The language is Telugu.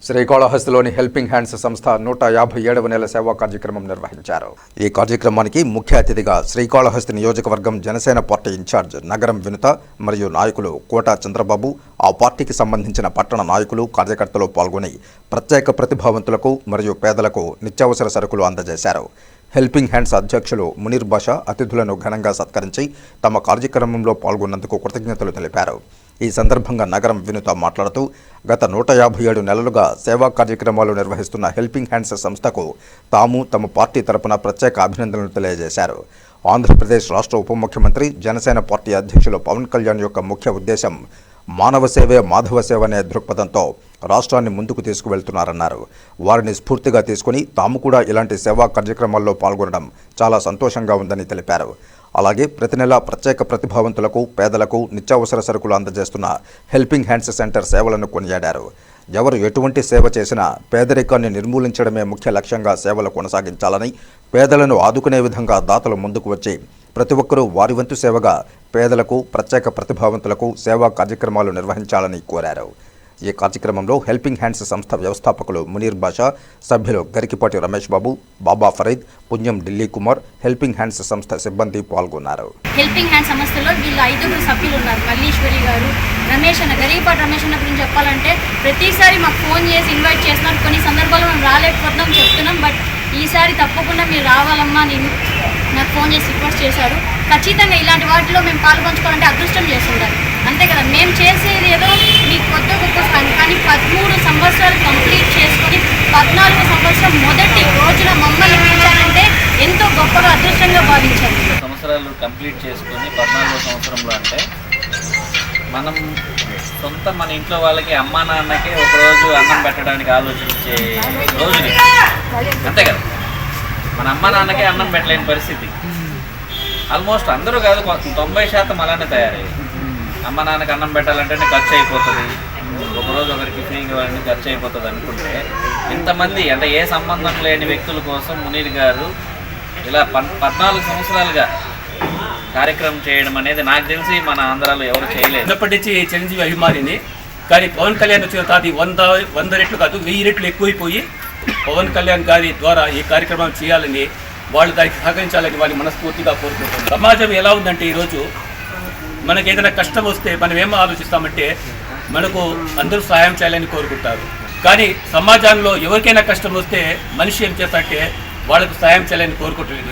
శ్రీకాళహస్తిలోని హెల్పింగ్ హ్యాండ్స్ సంస్థ 157వ నెల సేవా కార్యక్రమం నిర్వహించారు. ఈ కార్యక్రమానికి ముఖ్య అతిథిగా శ్రీకాళహస్తి నియోజకవర్గం జనసేన పార్టీ ఇన్ఛార్జ్ నగరం వినుత మరియు నాయకులు కోట చంద్రబాబు, ఆ పార్టీకి సంబంధించిన పట్టణ నాయకులు, కార్యకర్తలు పాల్గొని ప్రత్యేక ప్రతిభావంతులకు మరియు పేదలకు నిత్యావసర సరుకులు అందజేశారు. హెల్పింగ్ హ్యాండ్స్ అధ్యక్షులు మునీర్ బాషా అతిథులను ఘనంగా సత్కరించి తమ కార్యక్రమంలో పాల్గొన్నందుకు కృతజ్ఞతలు తెలిపారు. ఈ సందర్భంగా నగరం వినుత మాట్లాడుతూ గత 157 నెలలుగా సేవా కార్యక్రమాలు నిర్వహిస్తున్న హెల్పింగ్ హ్యాండ్స్ సంస్థకు తాము తమ పార్టీ తరపున ప్రత్యేక అభినందనలు తెలియజేశారు. ఆంధ్రప్రదేశ్ రాష్ట్ర ఉప ముఖ్యమంత్రి, జనసేన పార్టీ అధ్యక్షులు పవన్ కళ్యాణ్ యొక్క ముఖ్య ఉద్దేశం మానవ సేవే మాధవ సేవ అనే దృక్పథంతో రాష్ట్రాన్ని ముందుకు తీసుకువెళ్తున్నారన్నారు. వారిని స్ఫూర్తిగా తీసుకుని తాము కూడా ఇలాంటి సేవా కార్యక్రమాల్లో పాల్గొనడం చాలా సంతోషంగా ఉందని తెలిపారు. అలాగే ప్రతి నెల ప్రత్యేక ప్రతిభావంతులకు, పేదలకు నిత్యావసర సరుకులు అందజేస్తున్న హెల్పింగ్ హ్యాండ్స్ సెంటర్ సేవలను కొనియాడారు. ఎవరు ఎటువంటి సేవ చేసినా పేదరికాన్ని నిర్మూలించడమే ముఖ్య లక్ష్యంగా సేవలు కొనసాగించాలని, పేదలను ఆదుకునే విధంగా దాతలు ముందుకు వచ్చి ప్రతి ఒక్కరూ వారి వంతు సేవగా పేదలకు, ప్రత్యేక ప్రతిభావంతులకు సేవా కార్యక్రమాలు నిర్వహించాలని కోరారు. ఈ కార్యక్రమంలో హెల్పింగ్ హ్యాండ్స్ సంస్థ వ్యవస్థాపకులు మునీర్ బాషా, సభ్యులు గరికిపాటి రమేష్ బాబు, బాబా ఫరీద్, పుణ్యం ఢిల్లీ కుమార్, హెల్పింగ్ హ్యాండ్స్ సంస్థ సిబ్బంది పాల్గొన్నారు. హెల్పింగ్ హ్యాండ్స్ సంస్థలో వీళ్ళు 5 సభ్యులు ఉన్నారు. మల్లీశ్వరి గారు, రమేష్ అన్న, గరికిపాటి రమేష్ అన్న గురించి చెప్పాలంటే ప్రతిసారి మాకు ఫోన్ చేసి ఇన్వైట్ చేస్తున్నారు. కొన్ని సందర్భాల్లో మేము రాలేకపోతున్నాం చెప్తున్నాం, బట్ ఈసారి తప్పకుండా మీరు రావాలమ్మా నేను నాకు ఫోన్ చేసి రిక్వెస్ట్ చేశారు. ఖచ్చితంగా ఇలాంటి వాటిలో మేము పాల్పంచుకోవాలంటే అదృష్టం చేస్తుంటారు, అంతే కదా. మేము చేసేది ఏదో మీకు కొత్త గొప్ప కానీ 13 సంవత్సరాలు కంప్లీట్ చేసుకొని 14వ సంవత్సరం మొదటి రోజున మమ్మల్ని పిలిచారంటే ఎంతో గొప్పగా అదృష్టంగా భావించారు. సంవత్సరాలు కంప్లీట్ చేసుకొని 14వ సంవత్సరంలో అంటే మనం మన ఇంట్లో వాళ్ళకి, అమ్మా నాన్నకి ఒకరోజు అన్నం పెట్టడానికి ఆలోచించే రోజుని, అంతే కదా. మన అమ్మా నాన్నకే అన్నం పెట్టలేని పరిస్థితి ఆల్మోస్ట్ అందరూ కాదు, 90% అలానే తయారయ్యాయి. అమ్మ నాన్నకి అన్నం పెట్టాలంటేనే ఖర్చు అయిపోతుంది, ఒకరోజు ఒకరికి ఫ్రీగా ఇవ్వాలంటే ఖర్చు అయిపోతుంది అనుకుంటే ఇంతమంది అంటే ఏ సంబంధం లేని వ్యక్తుల కోసం మునీర్ గారు ఇలా 14 సంవత్సరాలుగా కార్యక్రమం చేయడం అనేది నాకు తెలిసి మన ఆంధ్రాలో ఎవరు చేయలేదు. చిన్నప్పటి నుంచి చిరంజీవి అభిమానిని, కానీ పవన్ కళ్యాణ్ వచ్చిన తర్వాత 100 రెట్లు కాదు 1000 రెట్లు ఎక్కువైపోయి పవన్ కళ్యాణ్ గారి ద్వారా ఈ కార్యక్రమం చేయాలని, వాళ్ళు దానికి సహకరించాలని వారిని మనస్ఫూర్తిగా కోరుకుంటున్నాం. సమాజం ఎలా ఉందంటే ఈరోజు మనకి ఏదైనా కష్టం వస్తే మనం ఏమో ఆలోచిస్తామంటే మనకు అందరూ సహాయం చేయాలని కోరుకుంటారు. కానీ సమాజంలో ఎవరికైనా కష్టం వస్తే మనిషి ఏం చేస్తారంటే వాళ్ళకు సహాయం చేయాలని కోరుకుంటున్నారు.